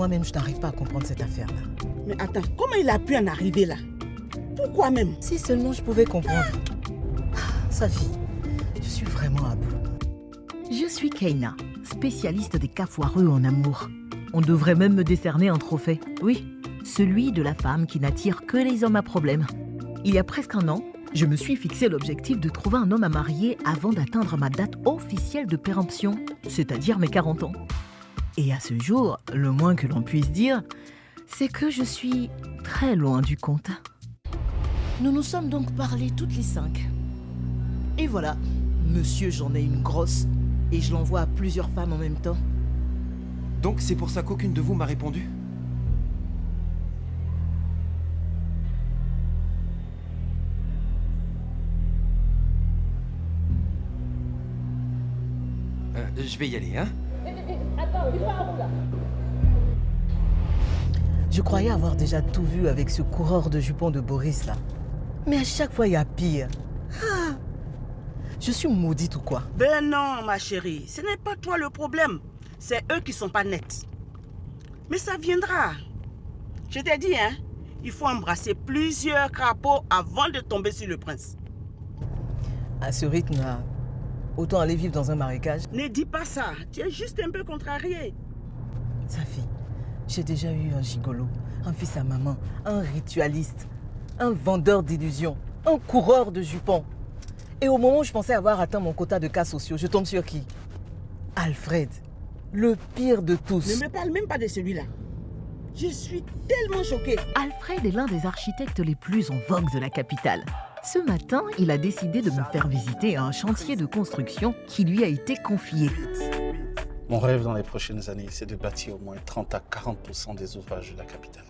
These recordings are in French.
Moi-même, je n'arrive pas à comprendre cette affaire-là. Mais attends, comment il a pu en arriver là? Pourquoi même? Si seulement je pouvais comprendre. Safi, je suis vraiment à bout. Je suis Keina, spécialiste des cas foireux en amour. On devrait même me décerner un trophée. Oui, celui de la femme qui n'attire que les hommes à problème. Il y a presque un an, je me suis fixé l'objectif de trouver un homme à marier avant d'atteindre ma date officielle de péremption, c'est-à-dire mes 40 ans. Et à ce jour, le moins que l'on puisse dire, c'est que je suis très loin du compte. Nous nous sommes donc parlé toutes les 5. Et voilà, monsieur, j'en ai une grosse. Et je l'envoie à plusieurs femmes en même temps. Donc c'est pour ça qu'aucune de vous m'a répondu? Je vais y aller, hein? Attends, il va où là? Je croyais avoir déjà tout vu avec ce coureur de jupons de Boris là. Mais à chaque fois, il y a pire. Ah, je suis maudite ou quoi? Ben non, ma chérie, ce n'est pas toi le problème. C'est eux qui sont pas nets. Mais ça viendra. Je t'ai dit, hein, il faut embrasser plusieurs crapauds avant de tomber sur le prince. À ce rythme-là, autant aller vivre dans un marécage. Ne dis pas ça, tu es juste un peu contrarié. Safi, j'ai déjà eu un gigolo, un fils à maman, un ritualiste, un vendeur d'illusions, un coureur de jupons. Et au moment où je pensais avoir atteint mon quota de cas sociaux, je tombe sur qui? Alfred, le pire de tous. Ne me parle même pas de celui-là. Je suis tellement choquée. Alfred est l'un des architectes les plus en vogue de la capitale. Ce matin, il a décidé de me faire visiter un chantier de construction qui lui a été confié. Mon rêve dans les prochaines années, c'est de bâtir au moins 30 à 40% des ouvrages de la capitale.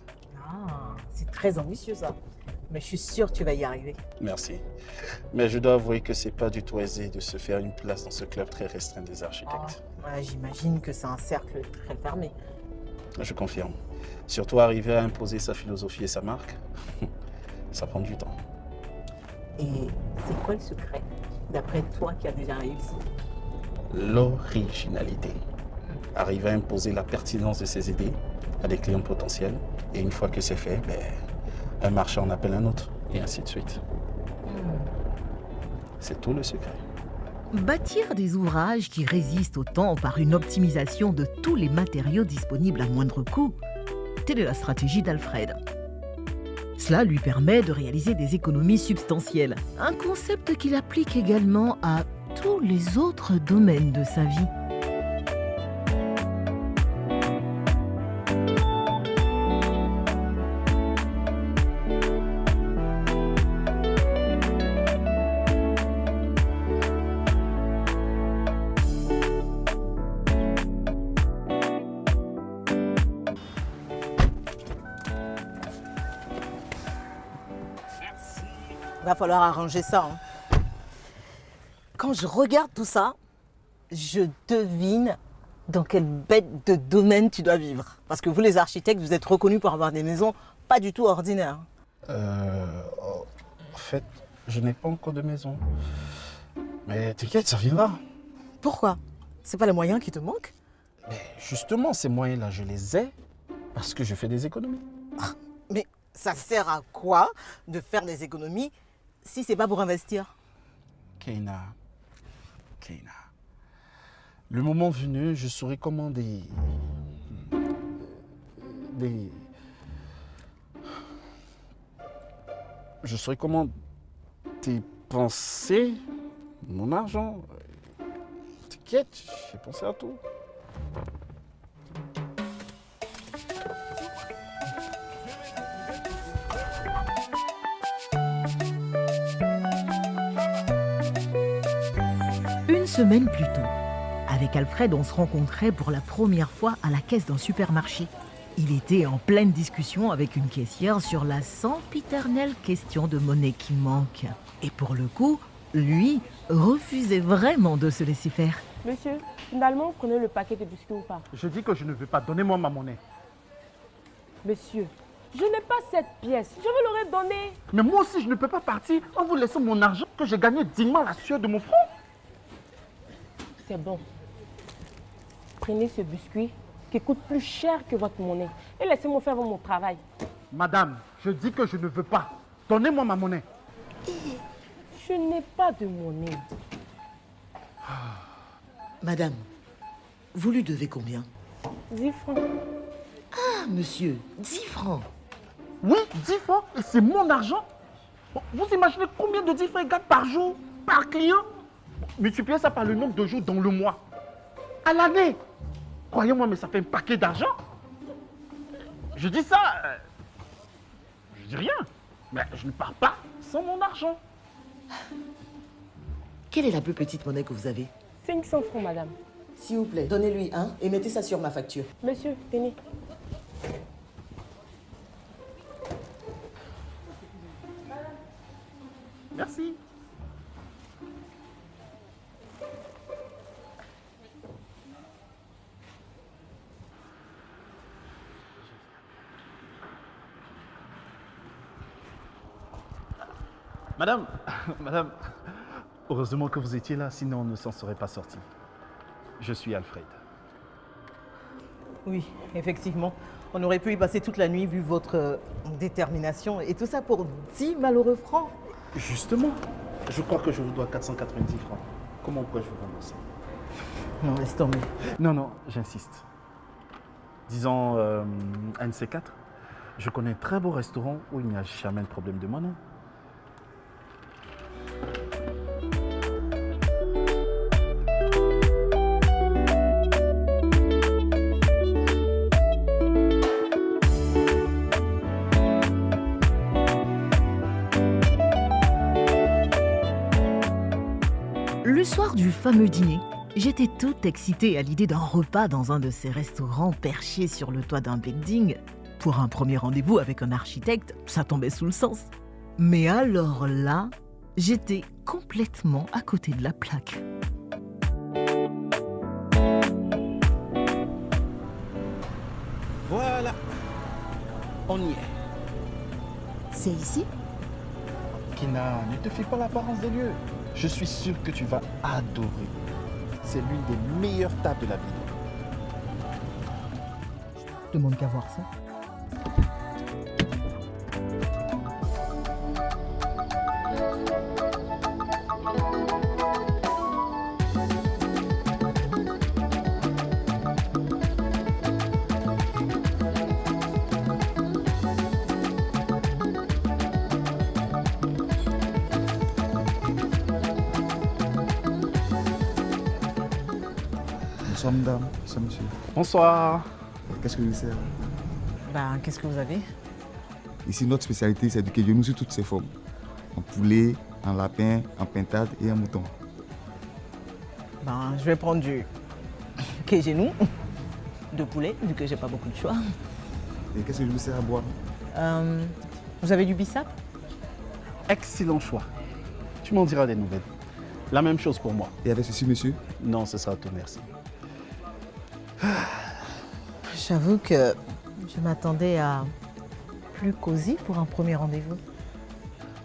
Ah, c'est très ambitieux ça. Mais je suis sûre que tu vas y arriver. Merci. Mais je dois avouer que c'est pas du tout aisé de se faire une place dans ce club très restreint des architectes. Ouais, j'imagine que c'est un cercle très fermé. Je confirme. Surtout arriver à imposer sa philosophie et sa marque, ça prend du temps. Et c'est quoi le secret, d'après toi qui a déjà réussi? L'originalité. Arriver à imposer la pertinence de ses idées à des clients potentiels. Et une fois que c'est fait, un marché en appelle un autre. Et ainsi de suite. C'est tout le secret. Bâtir des ouvrages qui résistent au temps par une optimisation de tous les matériaux disponibles à moindre coût, telle est la stratégie d'Alfred. Cela lui permet de réaliser des économies substantielles, un concept qu'il applique également à tous les autres domaines de sa vie. Va falloir arranger ça. Hein. Quand je regarde tout ça, je devine dans quelle bête de domaine tu dois vivre. Parce que vous, les architectes, vous êtes reconnus pour avoir des maisons pas du tout ordinaires. En fait, je n'ai pas encore de maison. Mais t'inquiète, ça viendra. Pourquoi? C'est pas les moyens qui te manquent? Mais justement, ces moyens-là, je les ai parce que je fais des économies. Mais ça sert à quoi de faire des économies si c'est pas pour investir? Keina, le moment venu, je saurai comment je saurai comment dépenser mon argent. T'inquiète, j'ai pensé à tout. Une semaine plus tôt, avec Alfred, on se rencontrait pour la première fois à la caisse d'un supermarché. Il était en pleine discussion avec une caissière sur la sempiternelle question de monnaie qui manque. Et pour le coup, lui refusait vraiment de se laisser faire. Monsieur, finalement, prenez le paquet de biscuits ou pas? Je dis que je ne veux pas. Donnez-moi ma monnaie. Monsieur, je n'ai pas cette pièce. Je vous l'aurais donnée. Mais moi aussi, je ne peux pas partir en vous laissant mon argent que j'ai gagné dignement à la sueur de mon front. C'est bon. Prenez ce biscuit qui coûte plus cher que votre monnaie. Et laissez-moi faire mon travail. Madame, je dis que je ne veux pas. Donnez-moi ma monnaie. Je n'ai pas de monnaie. Madame, vous lui devez combien? 10 francs. Ah, monsieur, 10 francs. Oui, 10 francs, et c'est mon argent. Vous imaginez combien de 10 francs il gagne par jour, par client? Multipliez ça par le nombre de jours dans le mois. À l'année. Croyez-moi, mais ça fait un paquet d'argent. Je dis ça, je dis rien. Mais je ne pars pas sans mon argent. Quelle est la plus petite monnaie que vous avez? 500 francs, madame. S'il vous plaît, donnez-lui un et mettez ça sur ma facture. Monsieur, tenez. Merci. Madame, madame, heureusement que vous étiez là, sinon on ne s'en serait pas sorti. Je suis Alfred. Oui, effectivement. On aurait pu y passer toute la nuit vu votre détermination. Et tout ça pour 10 malheureux francs. Justement, je crois que je vous dois 490 francs. Comment pourrais-je vous rembourser? Non, laisse tomber. Non, non, j'insiste. Disons, un de ces quatre, je connais un très beau restaurant où il n'y a jamais de problème de monnaie. Le soir du fameux dîner, j'étais toute excitée à l'idée d'un repas dans un de ces restaurants perchés sur le toit d'un building. Pour un premier rendez-vous avec un architecte, ça tombait sous le sens. Mais alors là, j'étais complètement à côté de la plaque. Voilà, on y est. C'est ici? Kina, ne te fie pas l'apparence des lieux. Je suis sûr que tu vas adorer. C'est l'une des meilleures tables de la ville. Je demande qu'à voir ça. Bonsoir madame, bonsoir monsieur. Bonsoir. Qu'est-ce que je sers? Ben, qu'est-ce que vous avez? Ici, notre spécialité, c'est du quejonou sous toutes ses formes. En poulet, en lapin, en pintade et en mouton. Ben, je vais prendre du quejonou de poulet, vu que j'ai pas beaucoup de choix. Et qu'est-ce que je vous sers à boire? Vous avez du bissap? Excellent choix. Tu m'en diras des nouvelles. La même chose pour moi. Et avec ceci, monsieur? Non, ce sera tout, merci. J'avoue que je m'attendais à plus cosy pour un premier rendez-vous.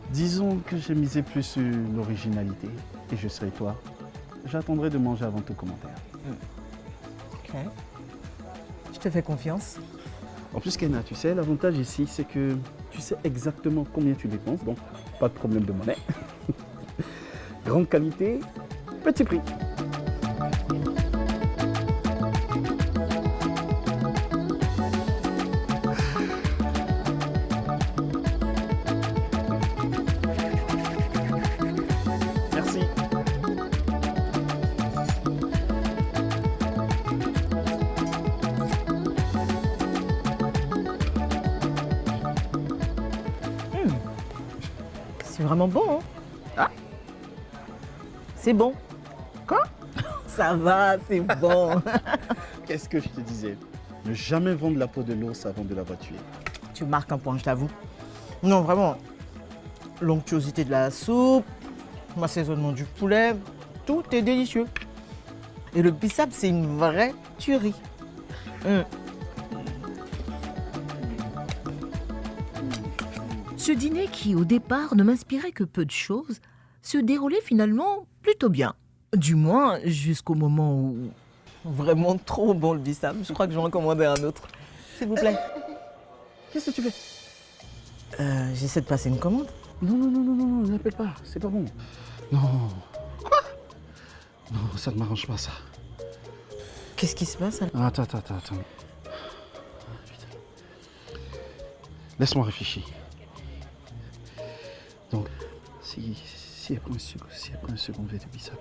Disons que j'ai misé plus sur l'originalité. Et je serai toi. J'attendrai de manger avant tout commentaire. Ok. Je te fais confiance. En plus, Kena, tu sais, l'avantage ici, c'est que tu sais exactement combien tu dépenses, donc pas de problème de monnaie. Grande qualité, petit prix. Merci. C'est vraiment bon, hein? Ah. C'est bon. Quoi? Ça va, c'est bon. Qu'est-ce que je te disais? Ne jamais vendre la peau de l'ours avant de l'avoir tué. Tu marques un point, je t'avoue. Non, vraiment. L'onctuosité de la soupe, l'assaisonnement du poulet, tout est délicieux. Et le bissap, c'est une vraie tuerie. Ce dîner qui, au départ, ne m'inspirait que peu de choses, se déroulait finalement plutôt bien. Du moins, jusqu'au moment où... Vraiment trop bon le bissap. Je crois que je vais en commander un autre. S'il vous plaît. Qu'est-ce que tu fais? J'essaie de passer une commande. Non, n'appelle pas, c'est pas bon. Non. Quoi? Non, ça ne m'arrange pas ça. Qu'est-ce qui se passe alors? Attends. Laisse-moi réfléchir. Donc, si elle prend un second verre de bissap,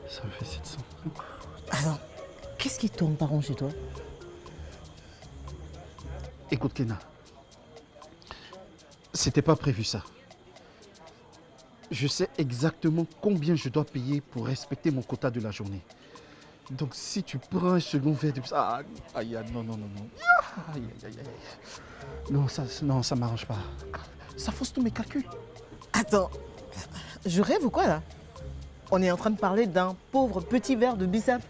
ça me fait 700. Alors, qu'est-ce qui tourne pas rond chez toi? Écoute, Kena, c'était pas prévu ça. Je sais exactement combien je dois payer pour respecter mon quota de la journée. Donc si tu prends un second verre de... Ah, aïe, non. Aïe. Non, ça m'arrange pas. Ça fausse tous mes calculs. Attends, je rêve ou quoi là? On est en train de parler d'un pauvre petit verre de bissap.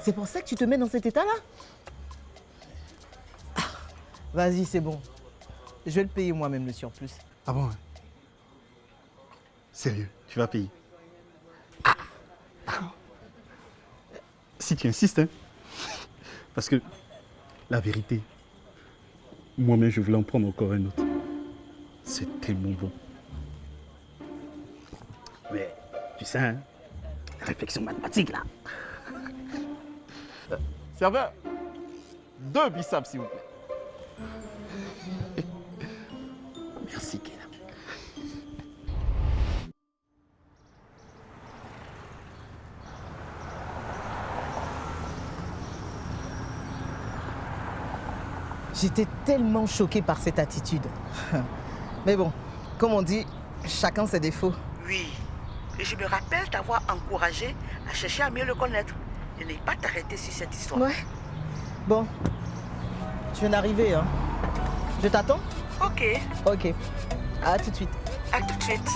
C'est pour ça que tu te mets dans cet état-là? Ah, vas-y, c'est bon. Je vais le payer moi-même le surplus. Ah bon? Sérieux, tu vas payer? D'accord. Si tu insistes, hein. Parce que la vérité, moi-même je voulais en prendre encore un autre. C'est tellement bon. Mais tu sais, hein, la réflexion mathématique là. Serveur, 2 biceps s'il vous plaît. Merci Kena. J'étais tellement choquée par cette attitude. Mais bon, comme on dit, chacun ses défauts. Oui. Et je me rappelle t'avoir encouragé à chercher à mieux le connaître. Et ne pas t'arrêter sur cette histoire. Ouais. Bon, je viens d'arriver, hein. Je t'attends? Ok. Ok. À tout de suite. À tout de suite.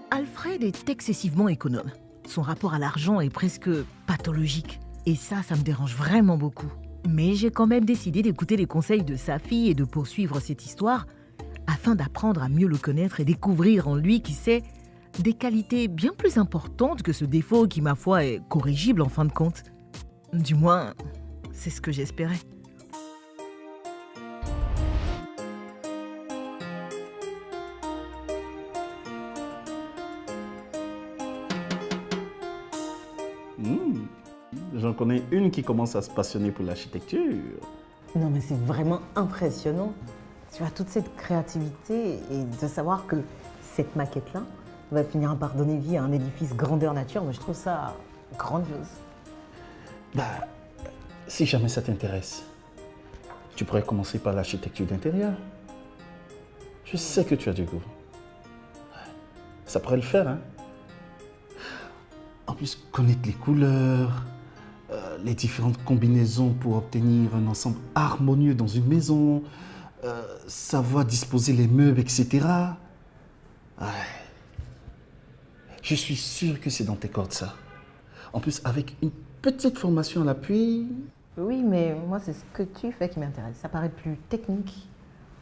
Alfred est excessivement économe. Son rapport à l'argent est presque pathologique. Et ça me dérange vraiment beaucoup. Mais j'ai quand même décidé d'écouter les conseils de sa fille et de poursuivre cette histoire afin d'apprendre à mieux le connaître et découvrir en lui, qui sait, des qualités bien plus importantes que ce défaut qui, ma foi, est corrigible en fin de compte. Du moins, c'est ce que j'espérais. J'en connais une qui commence à se passionner pour l'architecture. Non, mais c'est vraiment impressionnant. Tu as toute cette créativité et de savoir que cette maquette-là va finir par donner vie à un édifice grandeur nature. Moi, je trouve ça grandiose. Bah, si jamais ça t'intéresse, tu pourrais commencer par l'architecture d'intérieur. Je sais que tu as du goût. Ça pourrait le faire, hein. En plus, connaître les couleurs, les différentes combinaisons pour obtenir un ensemble harmonieux dans une maison, savoir disposer les meubles, etc. Ouais. Je suis sûr que c'est dans tes cordes, ça. En plus, avec une petite formation à l'appui. Oui, mais moi, c'est ce que tu fais qui m'intéresse. Ça paraît plus technique,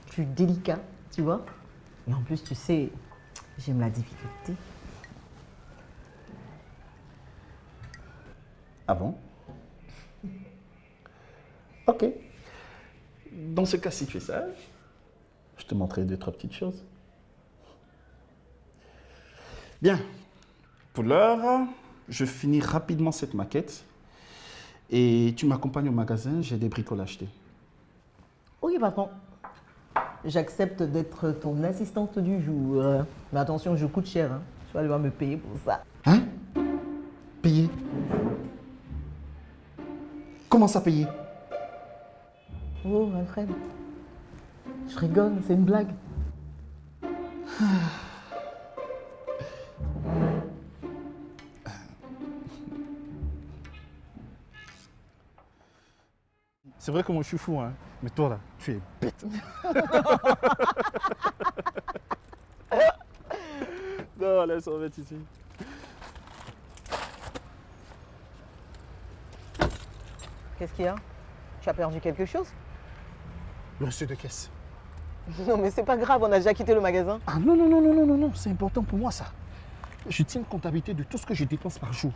plus délicat, tu vois. Et en plus, tu sais, j'aime la difficulté. Ah bon? Ok. Dans ce cas, si tu es sage, je te montrerai 2-3 petites choses. Bien. Pour l'heure, je finis rapidement cette maquette et tu m'accompagnes au magasin, j'ai des bricoles à acheter. Oui, patron. J'accepte d'être ton assistante du jour. Mais attention, je coûte cher, hein. Tu vas devoir me payer pour ça. Hein? Payer? Comment ça payer? Oh, Alfred. Je rigole, c'est une blague. C'est vrai que moi je suis fou, hein. Mais toi là, tu es bête. Non, laisse, on va mettre ici. Qu'est-ce qu'il y a? Tu as perdu quelque chose? Le reçu de caisse. Non, mais c'est pas grave, on a déjà quitté le magasin. Ah non, non, non, non, non, non, non, c'est important pour moi ça. Je tiens une comptabilité de tout ce que je dépense par jour.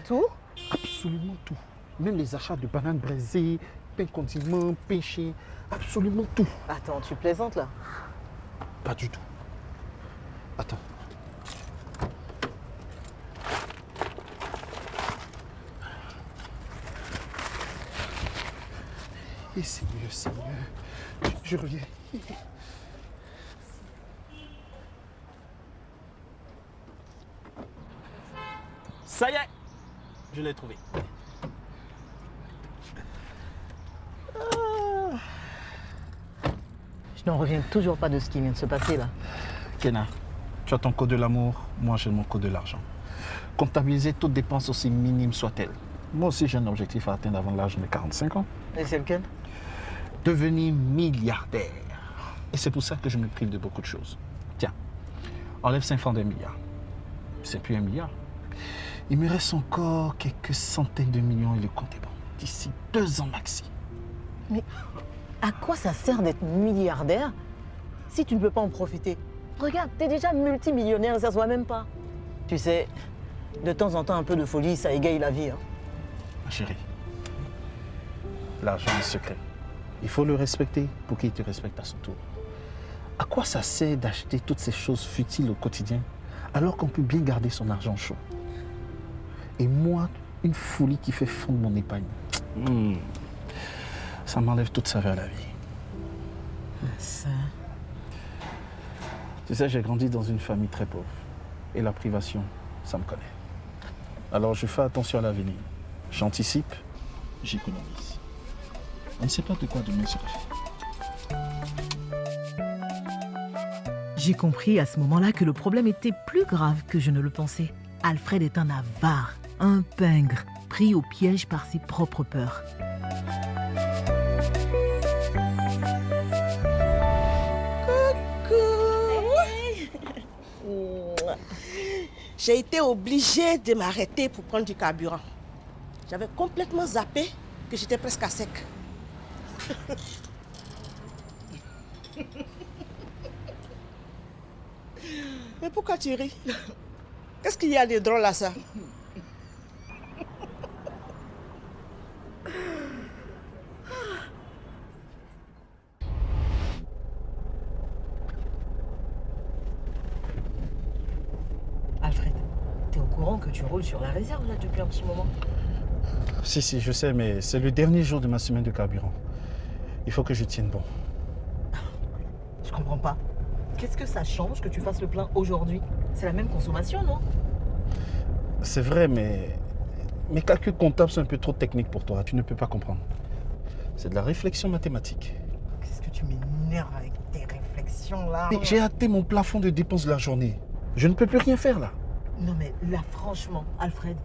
Tout? Absolument tout. Même les achats de bananes braisées, pain condiment, pêché, absolument tout. Attends, tu plaisantes là? Pas du tout. Attends. Et c'est mieux, c'est mieux. Je reviens. Ça y est, je l'ai trouvé. Je n'en reviens toujours pas de ce qui vient de se passer là. Kenna, tu as ton code de l'amour, moi j'ai mon code de l'argent. Comptabiliser toute dépense aussi minime soit-elle. Moi aussi j'ai un objectif à atteindre avant l'âge de 45 ans. Et c'est lequel? Devenir milliardaire. Et c'est pour ça que je me prive de beaucoup de choses. Tiens, enlève 5 francs d'un milliard. C'est plus 1 milliard. Il me reste encore quelques centaines de millions et le compte est bon. D'ici 2 ans maxi. Mais à quoi ça sert d'être milliardaire si tu ne peux pas en profiter? Regarde, t'es déjà multimillionnaire, ça se voit même pas. Tu sais, de temps en temps, un peu de folie, ça égaye la vie. Hein. Ma chérie, l'argent est secret. Il faut le respecter pour qu'il te respecte à son tour. À quoi ça sert d'acheter toutes ces choses futiles au quotidien alors qu'on peut bien garder son argent chaud? Et moi, une folie qui fait fondre mon épargne. Ça m'enlève toute saveur à la vie. Ça... Tu sais, j'ai grandi dans une famille très pauvre. Et la privation, ça me connaît. Alors je fais attention à l'avenir. J'anticipe, j'économise. On ne sait pas de quoi demain sera fait. J'ai compris à ce moment-là que le problème était plus grave que je ne le pensais. Alfred est un avare, un pingre, pris au piège par ses propres peurs. J'ai été obligée de m'arrêter pour prendre du carburant. J'avais complètement zappé que j'étais presque à sec. Mais pourquoi tu ris? Qu'est-ce qu'il y a de drôle à ça? Alfred, t'es au courant que tu roules sur la réserve là depuis un petit moment? Si, je sais, mais c'est le dernier jour de ma semaine de carburant. Il faut que je tienne bon. Je comprends pas. Qu'est-ce que ça change que tu fasses le plein aujourd'hui? C'est la même consommation, non? C'est vrai, mais mes calculs comptables sont un peu trop techniques pour toi. Tu ne peux pas comprendre. C'est de la réflexion mathématique. Qu'est-ce que tu m'énerves avec tes réflexions là? Mais j'ai atteint mon plafond de dépenses de la journée. Je ne peux plus rien faire là. Non mais là, franchement, Alfred,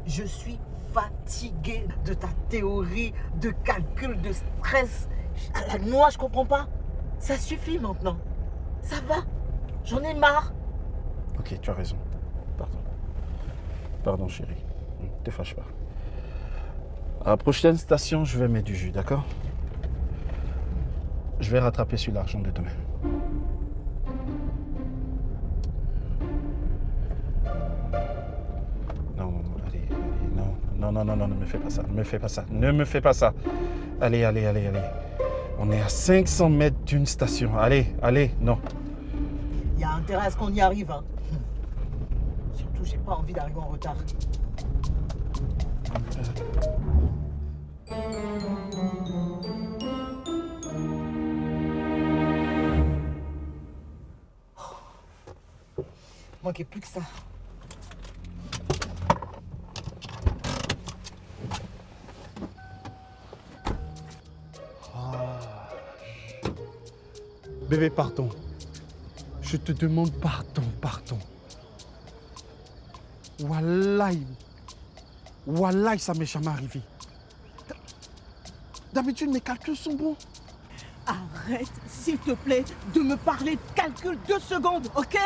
je suis fatiguée de ta théorie de calcul, de stress. À la noix, je comprends pas. Ça suffit maintenant. Ça va. J'en ai marre. Ok, tu as raison. Pardon. Pardon, chérie. Ne te fâche pas. À la prochaine station, je vais mettre du jus, d'accord? Je vais rattraper sur l'argent de demain. Non, allez, non, ne me fais pas ça, ne me fais pas ça. Allez. On est à 500 mètres d'une station. Allez, non. Il y a intérêt à ce qu'on y arrive. Hein. Surtout, j'ai pas envie d'arriver en retard. Manquait plus que ça. Bébé, pardon. Je te demande pardon. Wallahi, ça m'est jamais arrivé. D'habitude, mes calculs sont bons. Arrête, s'il te plaît, de me parler de calcul 2 secondes, ok?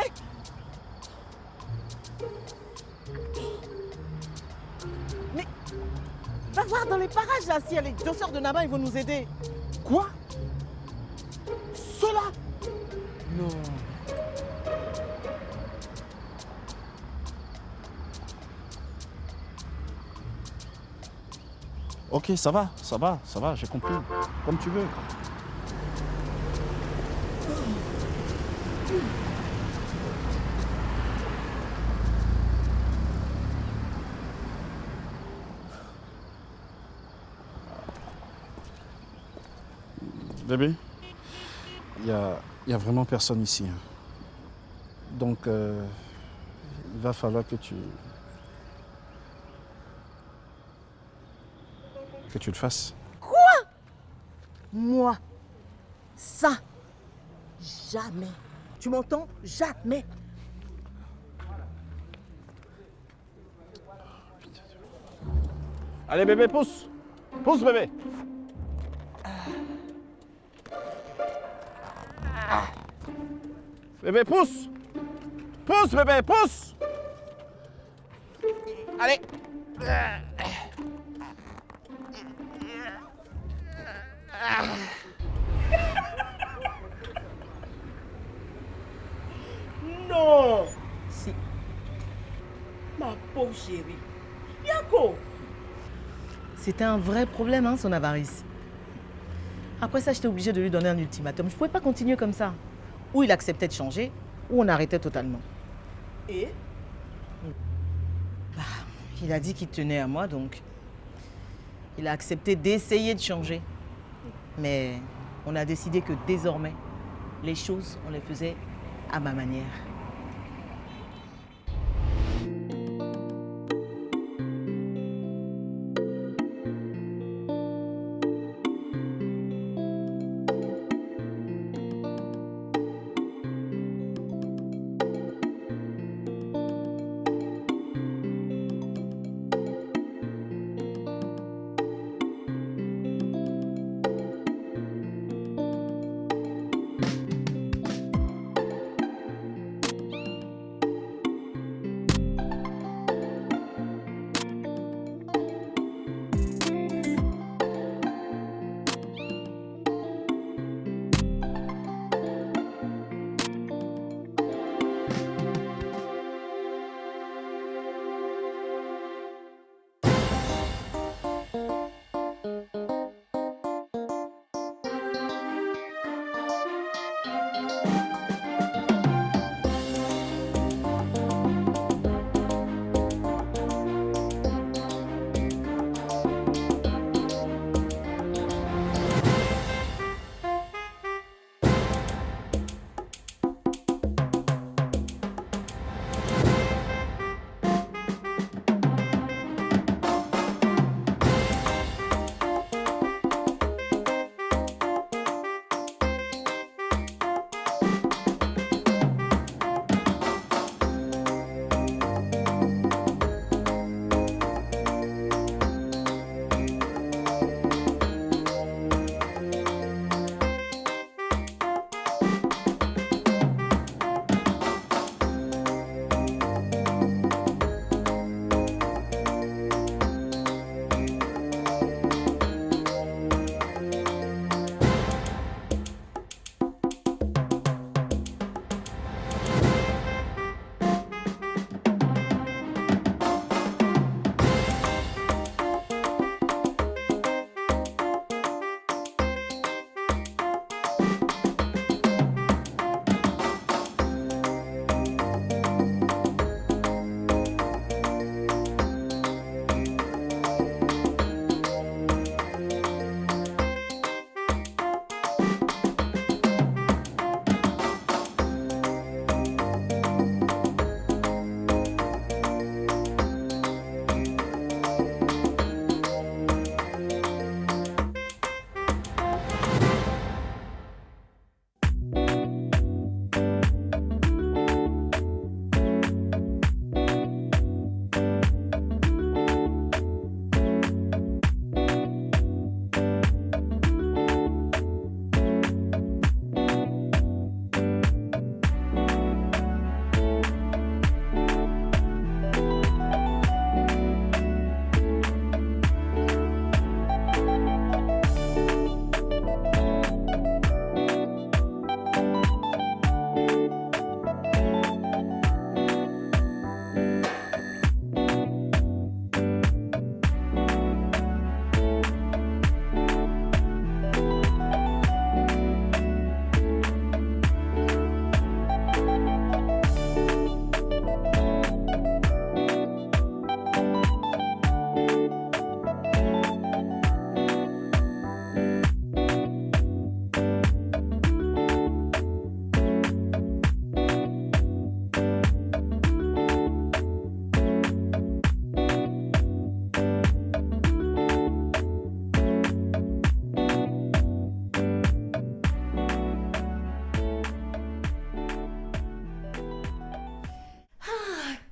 Mais va Va voir dans les parages là, si les danseurs de Nama ils vont nous aider. Quoi? Cela? Non. Ok, ça va, j'ai compris. Comme tu veux. Bébé, il y a vraiment personne ici, hein. Donc, il va falloir que tu le fasses. Moi, ça, jamais. Tu m'entends? Jamais. Allez, bébé, pousse. Pousse, bébé. Bébé, pousse. Pousse, bébé, pousse. Allez. Non, Si. ma pauvre chérie. Yako, C'était un vrai problème, hein, son avarice. Après ça, j'étais obligée de lui donner un ultimatum. Je pouvais pas continuer comme ça. Ou il acceptait de changer, ou on arrêtait totalement. et Il a dit qu'il tenait à moi, donc il a accepté d'essayer de changer. Mais on a décidé que désormais, les choses, on les faisait à ma manière.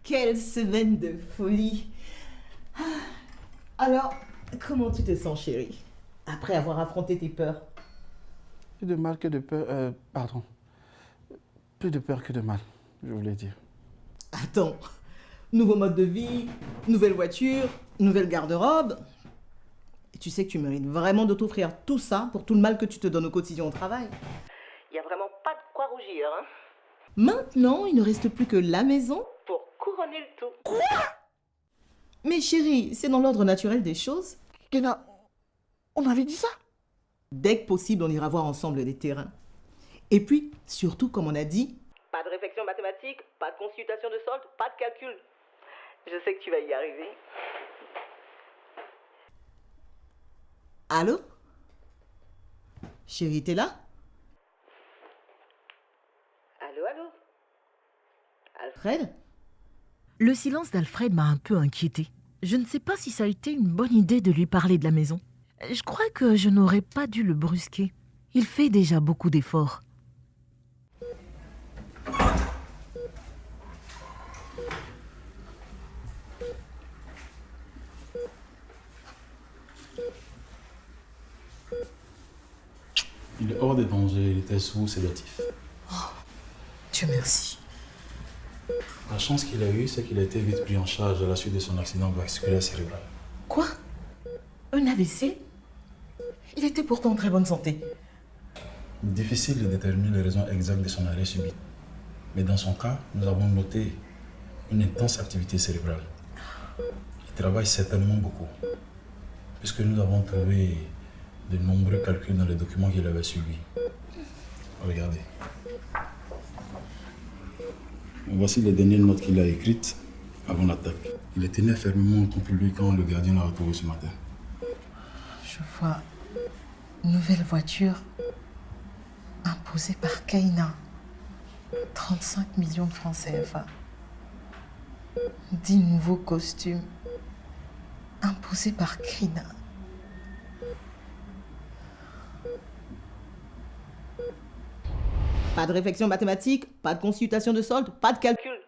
quelle semaine de folie. Alors, comment tu te sens, chérie, après avoir affronté tes peurs? Plus de mal que de peur. Pardon. Plus de peur que de mal, je voulais dire. Attends, nouveau mode de vie, nouvelle voiture, nouvelle garde-robe. Et tu sais que tu mérites vraiment de t'offrir tout ça pour tout le mal que tu te donnes au quotidien au travail. Il n'y a vraiment pas de quoi rougir, hein? Maintenant, il ne reste plus que la maison pour couronner le tout. Quoi? Mais chérie, c'est dans l'ordre naturel des choses. Keina, on avait dit ça? Dès que possible, on ira voir ensemble les terrains. Et puis, surtout, comme on a dit, pas de réflexion mathématique, pas de consultation de solde, pas de calcul. Je sais que tu vas y arriver. Allô? Chérie, t'es là? Allô? Alfred? Le silence d'Alfred m'a un peu inquiétée. Je ne sais pas si ça a été une bonne idée de lui parler de la maison. Je crois que je n'aurais pas dû le brusquer. Il fait déjà beaucoup d'efforts. Il est hors de danger, il était sous sédatif. Dieu merci. La chance qu'il a eue, c'est qu'il a été vite pris en charge à la suite de son accident vasculaire cérébral. Quoi? Un AVC? Il était pourtant en très bonne santé. Difficile de déterminer les raisons exactes de son arrêt subit. Mais dans son cas, nous avons noté une intense activité cérébrale. Il travaille certainement beaucoup, puisque nous avons trouvé de nombreux calculs dans les documents qu'il avait suivis. Regardez. Voici les dernières notes qu'il a écrites avant l'attaque. Il tenait fermement contre lui quand le gardien l'a retrouvé ce matin. Je vois nouvelle voiture imposée par Keina. 35 millions de francs CFA. 10 nouveaux costumes imposés par Keina. Pas de réflexion mathématique, pas de consultation de solde, pas de calcul.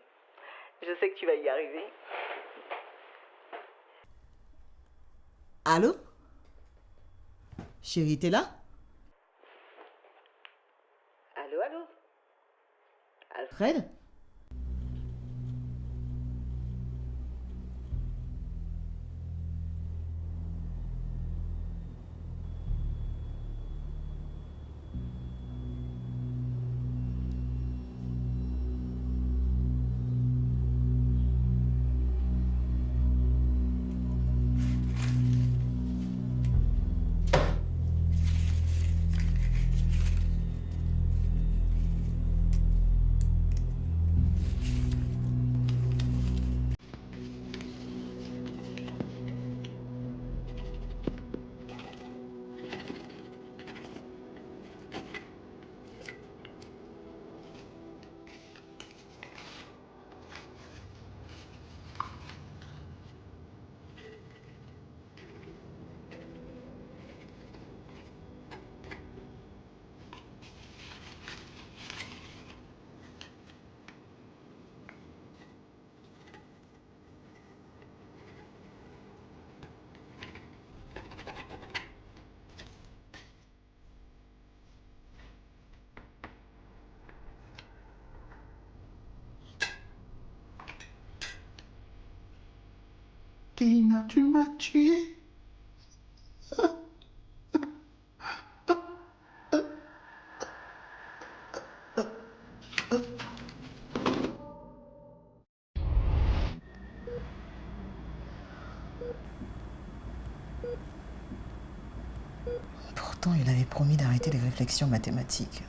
Je sais que tu vas y arriver. Allô? Chérie, t'es là? Allô? Alfred? Keina, tu m'as tué. Pourtant, il avait promis d'arrêter les réflexions mathématiques.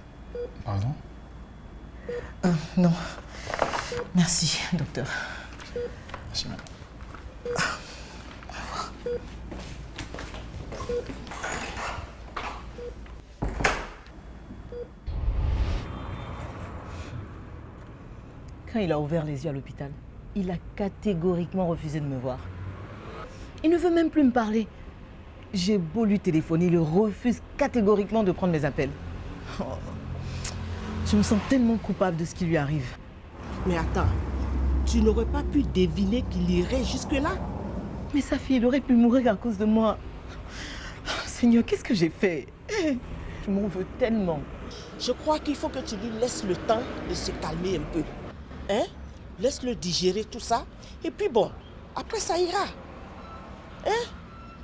Pardon? Non. Merci, docteur. Merci, madame. Quand il a ouvert les yeux à l'hôpital, il a catégoriquement refusé de me voir. Il ne veut même plus me parler. J'ai beau lui téléphoner, il refuse catégoriquement de prendre mes appels. Oh, je me sens tellement coupable de ce qui lui arrive. Mais attends, Tu n'aurais pas pu deviner qu'il irait jusque-là. Mais sa fille, elle aurait pu mourir à cause de moi. Seigneur, qu'est-ce que j'ai fait? Je m'en veux tellement. Je crois qu'il faut que tu lui laisses le temps de se calmer un peu. Hein? Laisse-le digérer tout ça. Et puis bon, après ça ira. Hein?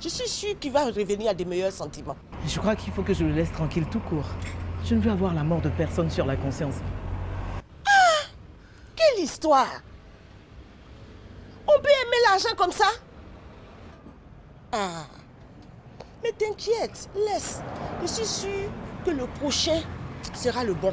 Je suis sûre qu'il va revenir à des meilleurs sentiments. Je crois qu'il faut que je le laisse tranquille tout court. Je ne veux avoir la mort de personne sur la conscience. Quelle histoire! On peut aimer l'argent comme ça? Ah! Mais t'inquiète, laisse. Je suis sûre que le prochain sera le bon.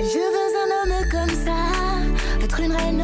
Je veux un homme comme ça, être une reine.